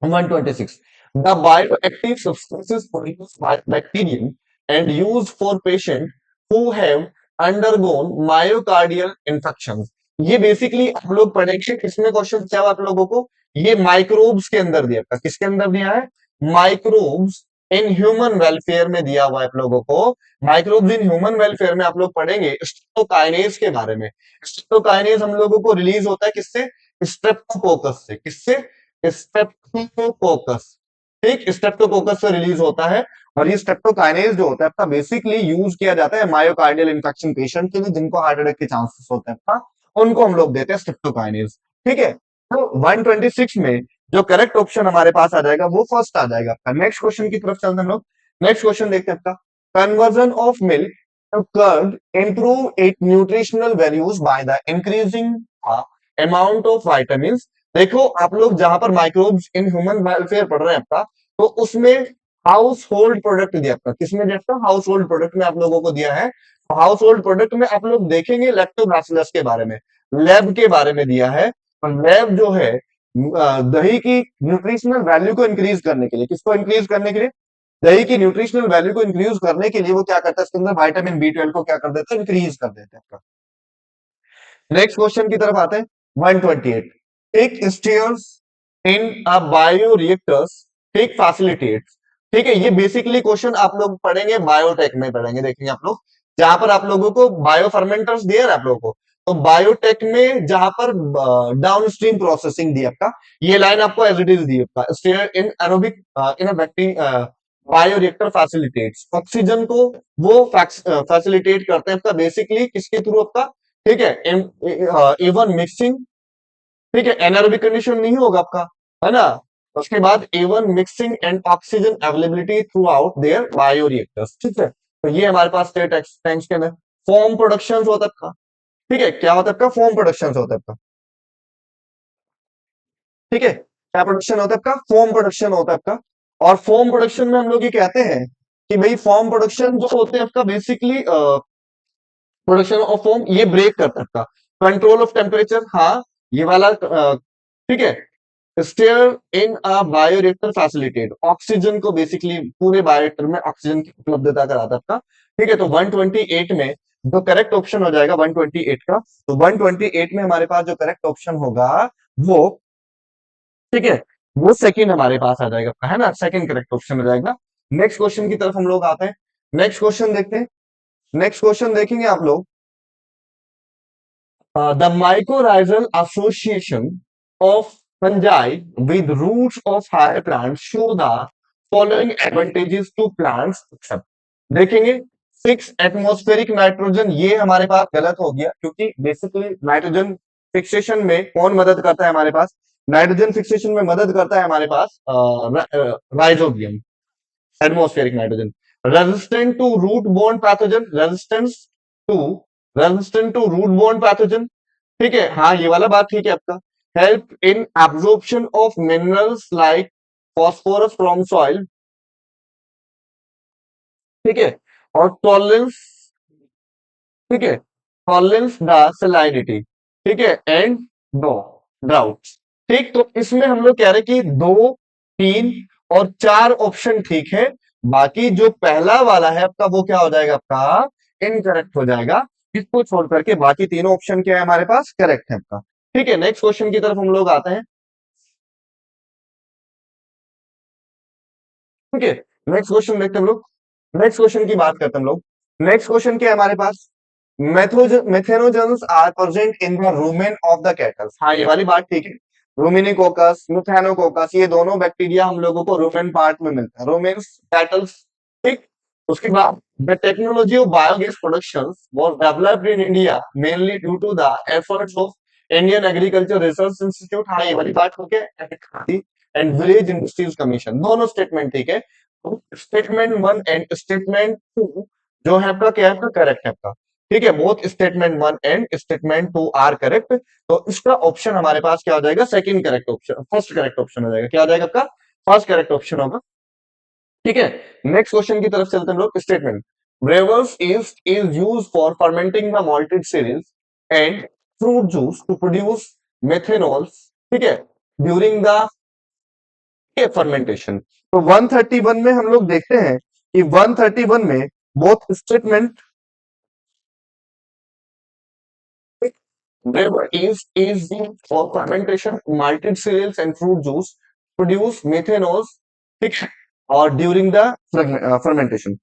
126 the bioactive substances produced by bacterium and used for patients who have undergone myocardial infarctions। ये बेसिकली आप लोग पढ़ेंगे किसमें क्वेश्चन क्या हुआ आप लोगों को? ये माइक्रोब्स के अंदर दिया था। किसके अंदर दिया है? माइक्रोब्स इन ह्यूमन वेलफेयर में दिया हुआ है आप लोगों को। माइक्रोब्स इन ह्यूमन वेलफेयर में आप लोग पढ़ेंगे स्ट्रेप्टोकाइनेज के बारे में। स्ट्रेप्टोकाइनेज हम लोगों को रिलीज होता है किससे? स्ट्रेप्टोकोकस से। किससे? स्ट्रेप्टोकोकस। ठीक, स्ट्रेप्टोकोकस से रिलीज होता है। और ये स्ट्रेप्टोकाइनेज जो होता है आपका बेसिकली यूज किया जाता है मायोकार्डियल इन्फेक्शन पेशेंट के लिए, जिनको हार्ट अटैक के चांसेस होते हैं आपका, उनको हम लोग देते हैं स्ट्रेप्टोकाइनेज। ठीक है, तो 126 में जो करेक्ट ऑप्शन हमारे पास आ जाएगा वो फर्स्ट आ जाएगा आपका। नेक्स्ट क्वेश्चन की तरफ चलते हैं हम लोग। नेक्स्ट क्वेश्चन देखते हैं आपका, conversion of milk to curd improve its nutritional values by the increasing amount of vitamins। देखो आप लोग जहां पर माइक्रोब्स इन ह्यूमन वेलफेयर पढ़ रहे हैं आपका, तो उसमें हाउस होल्ड प्रोडक्ट दिया आपका। किसमें दिया आपका? हाउस होल्ड प्रोडक्ट में आप लोगों को दिया है। हाउस होल्ड प्रोडक्ट में आप लोग देखेंगे लैक्टोबैसिलस के बारे में, लैब के बारे में दिया है। और लैब जो है दही की न्यूट्रिशनल वैल्यू को इंक्रीज करने के लिए, किसको इंक्रीज करने के लिए? दही की न्यूट्रिशनल वैल्यू को इंक्रीज करने के लिए वो क्या करता है? इसके अंदर विटामिन बी 12 को क्या कर देता है? इंक्रीज कर देता है। नेक्स्ट क्वेश्चन की तरफ आते हैं 128 टेक स्टेयर्स इन अ बायोरिएक्टर्स टेक फैसिलिटेट्स। ठीक है, ये बेसिकली क्वेश्चन आप लोग पढ़ेंगे बायोटेक में पढ़ेंगे, देखेंगे आप लोग, जहां पर आप लोगों को बायो फर्मेंटर्स दिए ना आप लोगों को, तो बायोटेक में जहां पर डाउन स्ट्रीम प्रोसेसिंग दी आपका, ये लाइन आपको एज इट इज दी आपका, stair in aerobic in a bacteria bioreactor facilitates, oxygen को वो फैसिलिटेट करते हैं आपका बेसिकली किसके थ्रू आपका, ठीक है, इवन मिक्सिंग, ठीक है, एनारोबिक कंडीशन नहीं होगा आपका, है ना। उसके बाद even mixing and oxygen availability throughout their bioreactors, ठीक है। तो ये हमारे पास स्टेट टैंक्स के अंदर फॉर्म प्रोडक्शन होता है आपका, ठीक है, क्या होता है आपका, फॉर्म प्रोडक्शन होता है आपका, ठीक है, क्या प्रोडक्शन होता है आपका, फॉर्म प्रोडक्शन होता है आपका। और फॉर्म प्रोडक्शन में हम लोग ये कहते हैं कि भाई फॉर्म प्रोडक्शन जो होते हैं आपका बेसिकली प्रोडक्शन ऑफ फॉर्म ये ब्रेक करता है आपका, कंट्रोल ऑफ टेम्परेचर, हाँ ये वाला ठीक है, स्टेयर इन अ बायोरिएक्टर फैसिलिटेट, ऑक्सीजन को बेसिकली पूरे बायोरिएक्टर में ऑक्सीजन की उपलब्धता कराता है आपका, ठीक है। तो 128 में जो करेक्ट ऑप्शन हो जाएगा 128 का, तो 128 में हमारे पास जो करेक्ट ऑप्शन होगा वो, ठीक है, वो सेकंड हमारे पास आ जाएगा आपका, है ना, सेकंड करेक्ट ऑप्शन हो जाएगा। नेक्स्ट क्वेश्चन की तरफ हम लोग आते हैं, नेक्स्ट क्वेश्चन देखते हैं, नेक्स्ट क्वेश्चन देखेंगे आप लोग, the mycorrhizal association of fungi with roots of higher plants show the following advantages to plants except, देखेंगे फिक्स एटमॉस्फेरिक नाइट्रोजन, ये हमारे पास गलत हो गया क्योंकि बेसिकली नाइट्रोजन फिक्सेशन में कौन मदद करता है हमारे पास, नाइट्रोजन फिक्सेशन में मदद करता है हमारे पास rhizobium, atmospheric nitrogen, resistant to root borne pathogen, to resistant to root borne pathogen, ठीक है, हाँ ये वाला बात ठीक है आपका, help in absorption of minerals like phosphorus from soil, ठीक है, और टॉलरेंस, ठीक है, टॉलरेंस द सलाइनिटी, ठीक है, एंड दो ड्राउट, ठीक। तो इसमें हम लोग कह रहे हैं कि 2, 3 और 4 ऑप्शन ठीक है, बाकी जो पहला वाला है आपका वो क्या हो जाएगा आपका, इनकरेक्ट हो जाएगा, इसको छोड़ करके बाकी तीनों ऑप्शन क्या है हमारे पास, करेक्ट है आपका। ठीक है, नेक्स्ट क्वेश्चन की तरफ हम लोग आते हैं, ठीक है, नेक्स्ट क्वेश्चन देखते हैं हम लोग, नेक्स्ट क्वेश्चन की बात करते हैं हम लोग, नेक्स्ट क्वेश्चन क्या है हमारे पास, methanogens are present in the rumen of the cattles, हाँ ये वाली बात ठीक है, रूमिनिकोकस मिथेनोकोकस ये दोनों बैक्टीरिया हम लोगों को रूमेन पार्ट में मिलता है, रूमेन कैटल्स, ठीक। उसके बाद the technology of biogas production was developed in India mainly due to the efforts of Indian Agriculture Research Institute, हाँ ये वाली बात ठीक है, एंड विलेज इंडस्ट्रीज कमीशन, दोनों स्टेटमेंट ठीक है। स्टेटमेंट 1 एंड स्टेटमेंट 2 जो है आपका क्या है आपका, करेक्ट है आपका, ठीक है, both statement 1 and statement 2 are correct. तो इसका ऑप्शन हमारे पास क्या हो जाएगा, second correct option, first correct option हो जाएगा, क्या हो जाएगा आपका, फर्स्ट करेक्ट ऑप्शन होगा, ठीक है। नेक्स्ट क्वेश्चन की तरफ चलते हैं हम लोग, statement brewers is use for fermenting the malted cereals and fruit juice to produce methanols, ठीक है, ड्यूरिंग द फर्मेंटेशन। तो 131 में हम लोग देखते हैं कि 131 में both statement is used for fermentation malted cereals and fruit juice produce methanols, ठीक है, और ड्यूरिंग द फर्मेंटेशन,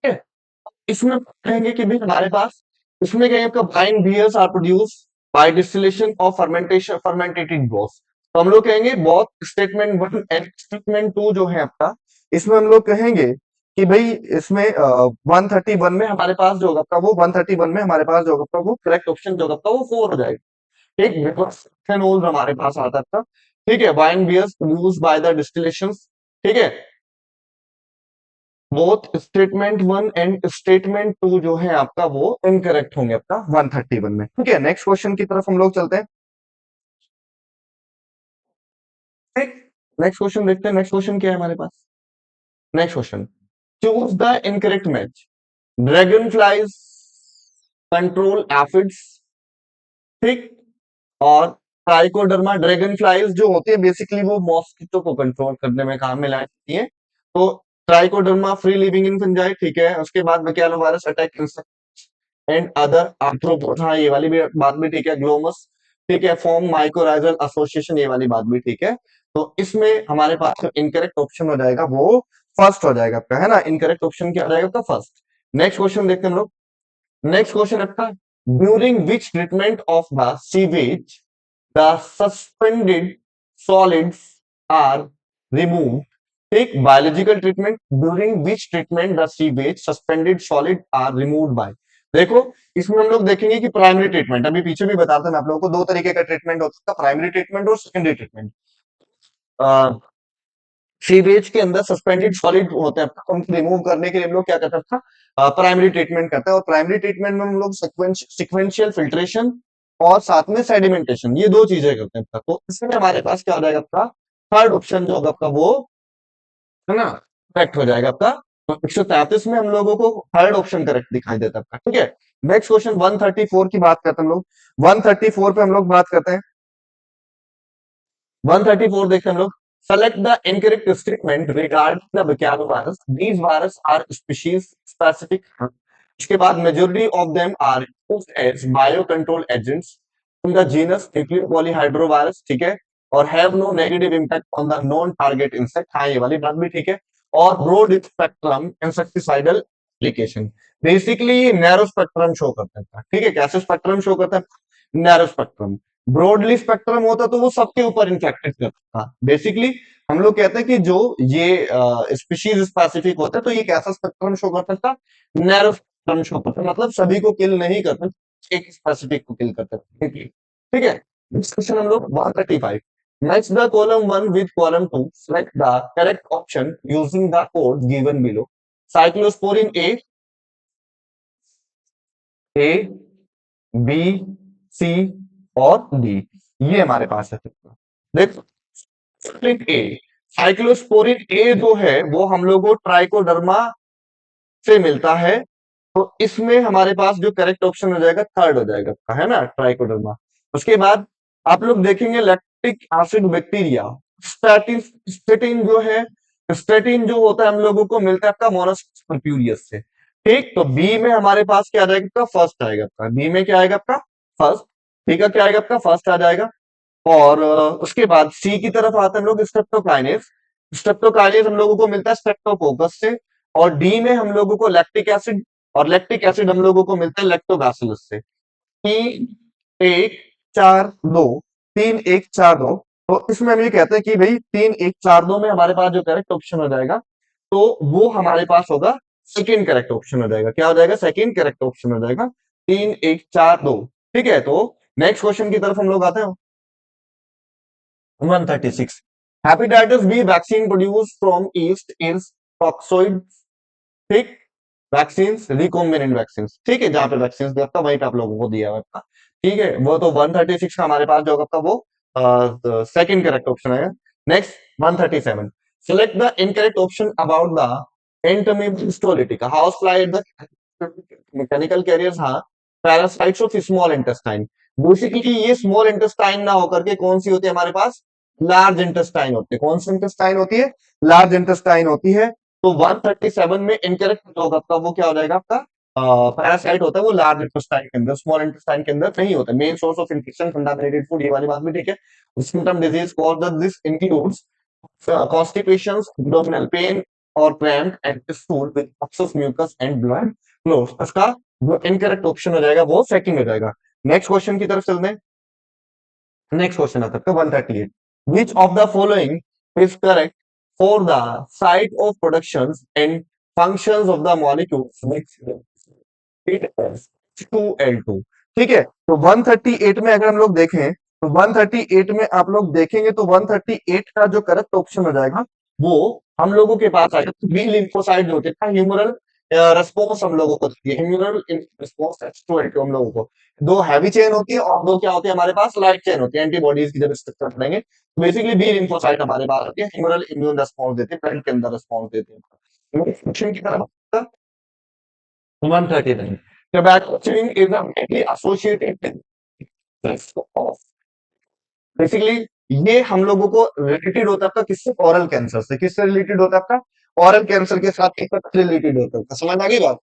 ठीक है। इसमें कहेंगे कि भी हमारे पास, इसमें कहेंगे आपका wine beers are produce by distillation of fermentation fermentated growth, तो हम लोग कहेंगे बहुत स्टेटमेंट 1 एंड स्टेटमेंट 2 जो है आपका, इसमें हम लोग कहेंगे कि भाई इसमें 131 में हमारे पास जो होगा आपका वो 131 में हमारे पास जो होगा आपका वो करेक्ट ऑप्शन जो होगा आपका वो 4 हो जाएगा, ठीक, बिकॉज इथेनॉल हमारे पास आता था, ठीक है, wine beers produce by the distillation, ठीक है, बोथ स्टेटमेंट 1 एंड स्टेटमेंट 2 जो है आपका वो इनकरेक्ट होंगे आपका 131 में, ठीक है। नेक्स्ट क्वेश्चन की तरफ हम लोग चलते हैं, ठीक, नेक्स्ट क्वेश्चन देखते हैं, नेक्स्ट क्वेश्चन क्या है हमारे पास, next question, choose the incorrect match, dragon flies control aphids, ठीक। और ट्राइकोडर्मा ड्रैगन फ्लाइज जो होती है बेसिकली वो मॉस्किटो को कंट्रोल करने में काम में लाती है। तो trichoderma free living in fungi, ठीक है। उसके बाद मैकेलोवायरस अटैक एंड अदर आर्थ्रोपोड, हाँ ये वाली भी बात भी ठीक है। ग्लोमस, ठीक है। फॉर्म माइकोराइजल एसोसिएशन, ये वाली बात भी ठीक है। तो इसमें हमारे पास जो इनकरेक्ट ऑप्शन हो जाएगा वो फर्स्ट हो जाएगा आपका, है ना। इनकरेक्ट ऑप्शन क्या हो जाएगा आपका? फर्स्ट। नेक्स्ट क्वेश्चन देखते हैं हम लोग। नेक्स्ट क्वेश्चन आपका, during which treatment of the sewage the suspended solids are remove, ठीक। Biological treatment, during which treatment the sewage suspended solid are removed by. देखो इसमें हम लोग देखेंगे कि प्राइमरी ट्रीटमेंट, अभी पीछे भी बताता था मैं आप लोगों को, दो तरीके का ट्रीटमेंट होता है, प्राइमरी ट्रीटमेंट और सेकेंडरी ट्रीटमेंट। सीवेज के अंदर सस्पेंडेड सॉलिड होते हैं, उनको रिमूव करने के लिए हम लोग क्या करते हैं? प्राइमरी ट्रीटमेंट करते हैं। और प्राइमरी ट्रीटमेंट में हम लोग सिक्वेंशियल फिल्ट्रेशन और साथ में सेडिमेंटेशन, ये दो चीजें करते हैं। तो इसमें हमारे पास क्या हो जाएगा आपका? थर्ड ऑप्शन जो होगा आपका वो, है ना, करेक्ट हो जाएगा आपका। तो 133 में हम लोगों को थर्ड ऑप्शन करेक्ट दिखाई देता है आपका, ठीक है। नेक्स्ट क्वेश्चन 134 की बात करते हैं हम लोग। 134 पे हम लोग बात करते हैं। 134 देखते हैं हम लोग। Select the incorrect statement regarding the baculo virus, these virus are species specific. उसके बाद majority of them are used as bio control agents in the genus nucleo polyhedrovirus, ठीक है। और have no negative impact on the non target insect, हाँ ये वाली बात भी ठीक है। और broad spectrum insecticidal application, basically narrow spectrum show करता है, ठीक है। कैसे स्पेक्ट्रम शो करता है? Narrow spectrum. ब्रॉडली स्पेक्ट्रम होता तो वो सबके ऊपर इंफेक्टेड करता था। बेसिकली हम लोग कहते हैं कि जो ये स्पीशीज स्पेसिफिक होता है, तो ये कैसा स्पेक्ट्रम शो करता था? नैरो स्पेक्ट्रम शो करता, मतलब सभी को किल नहीं करता, एक स्पेसिफिक को किल करता था, ठीक है। डिस्कशन हम लोग 135। Match the column 1 with column 2, select the correct option using the code given below. Cyclosporin A, B, C और डी, ये हमारे पास है। देखो ए, साइक्लोस्पोरिन ए जो है वो हम लोग को ट्राइकोडर्मा से मिलता है। तो इसमें हमारे पास जो करेक्ट ऑप्शन हो जाएगा थर्ड हो जाएगा आपका, है ना, ट्राइकोडर्मा। उसके बाद आप लोग देखेंगे lactic acid bacteria, statin, statin जो है, स्टेटिन जो होता है हम लोगों को मिलता है आपका मोनोसिस परफ्यूरियस से, ठीक। तो बी में हमारे पास क्या आ जाएगा आपका? फर्स्ट आएगा आपका। बी में क्या आएगा आपका? फर्स्ट, ठीक है। क्या आएगा आपका? फर्स्ट आ जाएगा। और उसके बाद सी की तरफ आते हैं हम लोग, स्ट्रेप्टोकाइनेस। स्ट्रेप्टोकाइनेस हम लोगों को मिलता है स्ट्रेप्टोकोकस से। और डी में हम लोगों को लैक्टिक एसिड, और लैक्टिक एसिड हम लोगों को मिलता है लैक्टोबैसिलस से। 3 1 4 2, 3 1 4 2। तो इसमें हम ये कहते हैं कि भाई 3 1 4 2 में हमारे पास जो करेक्ट ऑप्शन हो जाएगा, तो वो हमारे पास होगा सेकेंड करेक्ट ऑप्शन हो जाएगा। क्या हो जाएगा? सेकेंड करेक्ट ऑप्शन हो जाएगा 3 1 4 2, ठीक है। तो नेक्स्ट क्वेश्चन की तरफ हम लोग आते हैं। 136, hepatitis B vaccine produce from yeast is toxoid, ठीक। वैक्सीन रिकॉम्बिनेंट वैक्सीन, ठीक है। जहां पे वैक्सीन दिया था वहीं पे आप लोगों को दिया हुआ था, ठीक है। वो तो 136 का हमारे पास जो होगा आपका वो सेकंड करेक्ट ऑप्शन है। Next 137, select the incorrect option about the Entamoeba histolytica house fly the mechanical carriers, हाँ parasites of small intestine. Basically ये स्मॉल इंटेस्टाइन ना होकर के कौन सी होती है हमारे पास? लार्ज इंटेस्टाइन होती है। कौन सी इंटेस्टाइन होती है? लार्ज इंटेस्टाइन होती है। तो 137 में इनकरेक्ट होगा आपका, वो क्या हो जाएगा आपका? पैरासाइट होता है वो लार्ज इंटेस्टाइन के अंदर, स्मॉल इंटेस्टाइन के अंदर नहीं होता। Main source of infection contaminated food, ये वाली बात भी ठीक है। Symptom disease cause this includes constipations, abdominal pain और cramp and stool with excess mucus and blood flows। इसका जो इनकरेक्ट ऑप्शन हो जाएगा वो सेकंड हो जाएगा। नेक्स्ट क्वेश्चन की तरफ चलते हैं। नेक्स्ट क्वेश्चन आता है 138, which of the following is correct for the site of productions and functions of the molecules H2L2, ठीक है। तो 138 में अगर हम लोग देखें, तो 138 में आप लोग देखेंगे तो 138 का जो करेक्ट ऑप्शन हो जाएगा वो हम लोगों के पास आएगा बी लिम्फोसाइट होते हैं, ह्यूमरल रेस्पॉन्स हम लोगों को देती है, ह्यूमरल रेस्पॉन्स H2L2 हम लोगों को। दो हैवी चेन होती है और दो क्या होती है हमारे पास? लाइट चेन होती है। एंटीबॉडीज की जब स्ट्रक्चर पढ़ेंगे तो बेसिकली बी लिम्फोसाइट हमारे पास आती है, ह्यूमरल इम्यून रेस्पॉन्स देती है, ब्लड के अंदर रेस्पॉन्स देती है। क्वेश्चन की तरफ 139, tobacco chewing is mainly associated with risk of, basically ये हम लोगों को रिलेटेड होता है आपका किससे, ओरल कैंसर से। किससे रिलेटेड होता है आपका, ओरल कैंसर के साथ रिलेटेड होता है। समझ आ गई बात।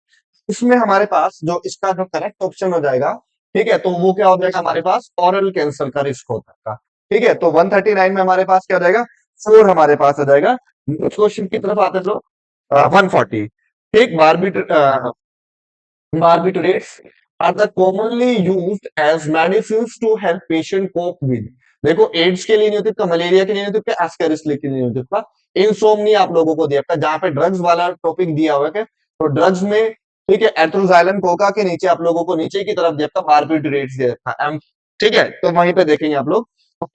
इसमें हमारे पास जो इसका जो करेक्ट ऑप्शन हो जाएगा, ठीक है, तो वो क्या हो जाएगा हमारे पास, ओरल कैंसर का रिस्क होता है आपका। ठीक है, तो 139 में हमारे पास क्या हो जाएगा, 4 हमारे पास हो जाएगा। नेक्स्ट क्वेश्चन की तरफ आते हैं लोग, 140। ठीक, barbiturates are the commonly used as medicines to help patient cope with। देखो एड्स के लिए नहीं होती तो मलेरिया के लिए नहीं होती तो एस्केरिस के लिए नहीं होती, इंसोम्निया आप लोगों को दिया था जहां पे ड्रग्स वाला टॉपिक दिया हुआ है, तो ड्रग्स में ठीक है एट्रोजाइलन कोका के नीचे आप लोगों को नीचे की तरफ दिया था बार्बिट्यूरेट्स दिया था एम, ठीक है, तो वहीं पे देखेंगे आप लोग,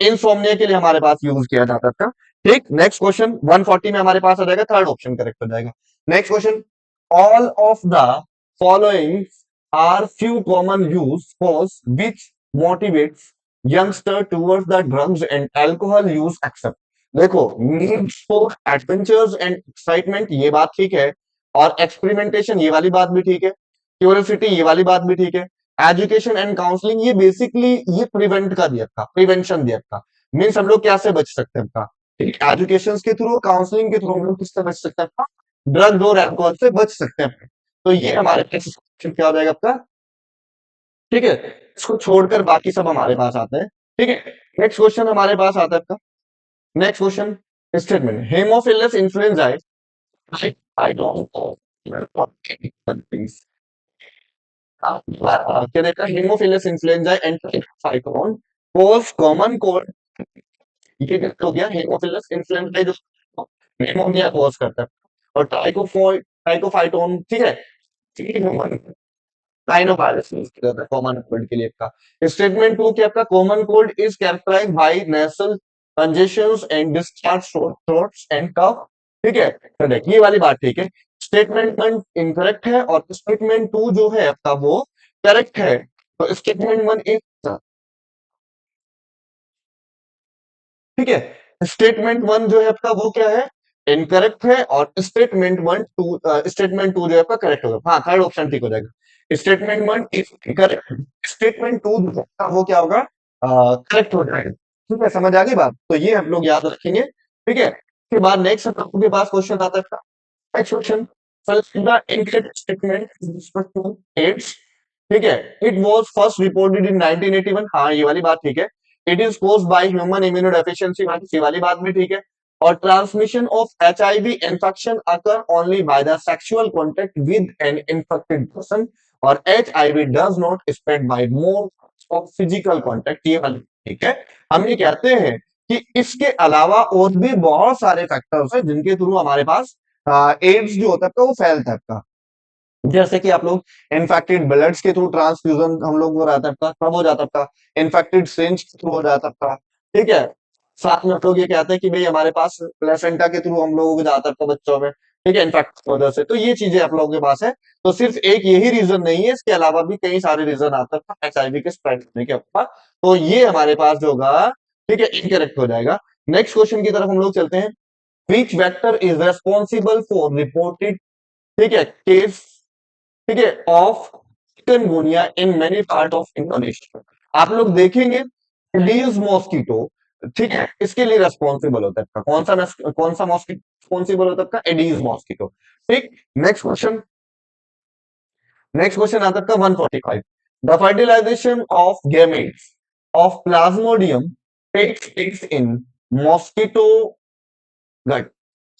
इंसोम्निया के लिए हमारे पास यूज किया जाता था। ठीक, नेक्स्ट क्वेश्चन 140 में हमारे पास आ जाएगा, थर्ड ऑप्शन करेक्ट हो जाएगा। Next question, all of the following are few common use cause which motivates youngster towards the drugs and alcohol use except। देखो needs for adventures and excitement ये बात ठीक है, और एक्सपेरिमेंटेशन ये वाली बात भी ठीक है, क्यूरियोसिटी ये वाली बात भी ठीक है, एजुकेशन एंड काउंसलिंग ये बेसिकली ये प्रिवेंट का दिया था, प्रिवेंशन दिया था, मीन्स हम लोग क्या से बच सकते हैं, एजुकेशन के थ्रू काउंसलिंग के थ्रू हम लोग किससे बच सकते हैं, ड्रग्स और एल्कोहल से बच सकते हैं। तो ये हमारे पास ऑप्शन क्या हो जाएगा आपका, ठीक है, इसको छोड़कर बाकी सब हमारे पास आते हैं। ठीक है, नेक्स्ट क्वेश्चन हमारे पास आता है आपका, next question, statement haemophilus influenzae, I don't know क्या देखा, haemophilus influenzae and cyclone cause common cold, ये हो गया हेमोफिलस इन्फ्लुएंजाe जो निमोनिया कॉज करता है, और टाइकोफाइटोन, ठीक है, राइनोवायरस यूज किया जाता है कॉमन कोल्ड के लिए आपका। स्टेटमेंट टू कि आपका common cold is characterized by nasal congestions and discharge throats and cough, ठीक है, करेक्ट, ये वाली बात ठीक है। स्टेटमेंट वन इनकरेक्ट है और स्टेटमेंट टू जो है आपका वो करेक्ट है, तो स्टेटमेंट वन इज, ठीक है, स्टेटमेंट वन जो है आपका वो क्या है, इनकरेक्ट है, और स्टेटमेंट टू जो है आपका करेक्ट होगा, हाँ थर्ड ऑप्शन ठीक हो जाएगा, statement one is correct, statement two जो है वो क्या होगा, करेक्ट हो जाएगा। ठीक है, समझ आ गई बात, तो ये हम लोग याद रखेंगे। ठीक है, उसके बाद नेक्स्ट हम लोग के पास क्वेश्चन आता है, next question, the incorrect statement with respect to AIDS, ठीक है, it was first reported in 1981, हाँ ये वाली बात ठीक है, it is caused by human immunodeficiency, ये वाली बात भी ठीक है, और transmission of HIV infection occur only by the sexual contact with an infected person, और HIV does not spread by more of physical contact, ये वाली ठीक है। हम ये कहते हैं कि इसके अलावा और भी बहुत सारे फैक्टर्स हैं जिनके थ्रू हमारे पास एड्स जो होता है वो फैलता है आपका, जैसे कि आप लोग इन्फेक्टेड ब्लड्स के थ्रू ट्रांसफ्यूजन हम लोग हो रहता था, कब हो जाता था, इन्फेक्टेड सिरिंज के थ्रू हो जाता था, ठीक है, साथ में आप लोग ये कहते हैं कि भाई हमारे पास प्लेसेंटा के थ्रू हम लोगों को जाता था बच्चों में, ठीक है, इन्फेक्ट वजह से, तो ये चीजें आप लोगों के पास है, तो सिर्फ एक यही रीजन नहीं है, इसके अलावा भी कई सारे रीजन आता था एचआईवी के स्प्रेड होने के ऊपर, तो ये हमारे पास जो होगा, ठीक है, इनकरेक्ट हो जाएगा। नेक्स्ट क्वेश्चन की तरफ हम लोग चलते हैं, which vector is responsible for reported, ठीक है, केस, ठीक है, of chikungunya in many part of Indonesia, आप लोग देखेंगे एडीज मॉस्किटो, ठीक है, इसके लिए रेस्पॉन्सिबल होता है, कौन सा मॉस्किटो रेस्पॉन्सिबल होता है, एडीज मॉस्किटो। ठीक, नेक्स्ट क्वेश्चन, नेक्स्ट क्वेश्चन आता है 145, the fertilization of gametes of plasmodium takes place in mosquito gut,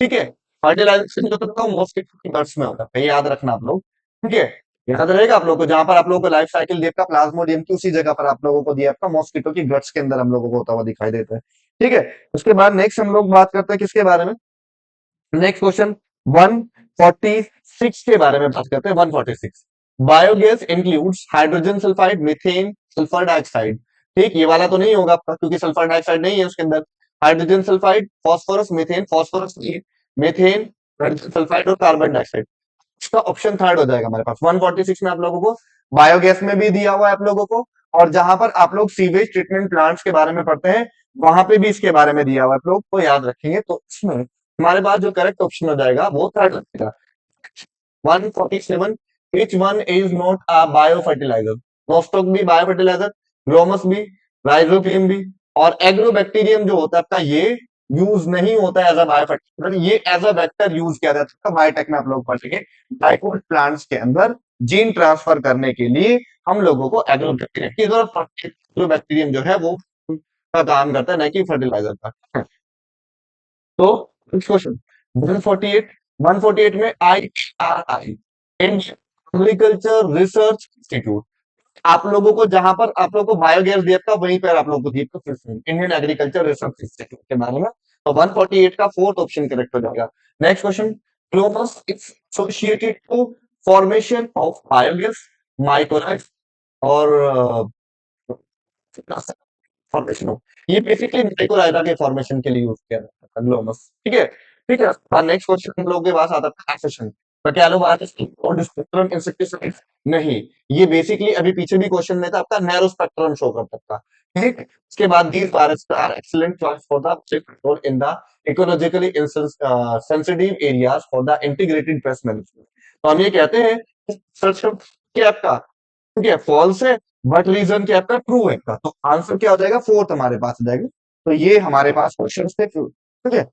ठीक है, फर्टिलाइजेशन जो तक मॉस्किटो की गट्स में होता है, याद रखना आप लोग, ठीक है, याद रहेगा आप लोगों को, जहां पर आप लोगों को लाइफ साइकिल दिया प्लाज्मोडियम की उसी जगह पर आप लोगों को दिया मॉस्किटो की गट्स के अंदर हम लोगों को होता हुआ दिखाई देता है। ठीक है, उसके बाद नेक्स्ट हम लोग बात करते हैं किसके बारे में, नेक्स्ट क्वेश्चन 146 के बारे में बात करते हैं, 146, biogas includes hydrogen sulphide, methane, sulphur dioxide, ठीक, ये वाला तो नहीं होगा आपका क्योंकि सल्फर डाइऑक्साइड नहीं है उसके अंदर, hydrogen sulphide, phosphorus methane, hydrogen sulphide और कार्बन डाइऑक्साइड, इसका ऑप्शन थर्ड हो जाएगा हमारे पास। 146 में आप लोगों को बायोगैस में भी दिया हुआ है आप लोगों को, और जहां पर आप लोग सीवेज ट्रीटमेंट प्लांट्स के बारे में पढ़ते हैं वहां पे भी इसके बारे में दिया हुआ है, आप लोग को याद रखेंगे, तो इसमें हमारे पास जो करेक्ट ऑप्शन हो जाएगा वो थर्ड हो जाएगा। 147, which one is not a bio fertiliser, nostoc भी बायो फर्टिलाइजर, ग्लोमस भी, राइजोबियम भी। और एग्रोबैक्टीरियम जो होता है आपका, ये यूज नहीं होता एज अ बायोफैक्टर, ये एज अ वेक्टर यूज किया जाता है। बायोटेक में आप लोग पढ़ेंगे डाइकोट प्लांट्स के अंदर जीन ट्रांसफर करने के लिए हम लोगों को एग्रोबैक्टीरियम की जरूरत पड़ती है। एग्रोबैक्टीरियम जो है वो का काम करता है, न कि फर्टिलाइजर का। तो क्वेश्चन 148, 148 में IRI, Indian Agriculture Research institute, आप लोगों को जहां पर आप लोगों को बायोगैस दिया था वहीं पर आप लोगों को दिया था इंडियन एग्रीकल्चर रिसर्च इंस्टीट्यूट के बारे में। तो 148 का फोर्थ ऑप्शन करेक्ट हो जाएगा। Next question, clomus is associated to formation of biogas, microlife और फॉर्मेशन हो, ये बेसिकली माइक्रोलाइडा के फॉर्मेशन के लिए यूज किया जाता है ग्लोमस। ठीक है, ठीक है। और नेक्स्ट क्वेश्चन हम लोगों के पास आता है एक्सेशन, और स्पेक्ट्रम इंसेक्टिसाइड नहीं, ये बेसिकली अभी पीछे भी क्वेश्चन में था आपका नैरो स्पेक्ट्रम शो करता था। ठीक, उसके बाद these virus are excellent choice for the control in the ecologically sensitive areas for the integrated pest management. तो हम ये कहते हैं कि आपका ठीक है फॉल्स है, बट रीजन क्या आपका ट्रू है आपका। तो आंसर क्या हो जाएगा, फोर्थ हमारे पास हो जाएगा। तो ये हमारे पास क्वेश्चन थे, ठीक है।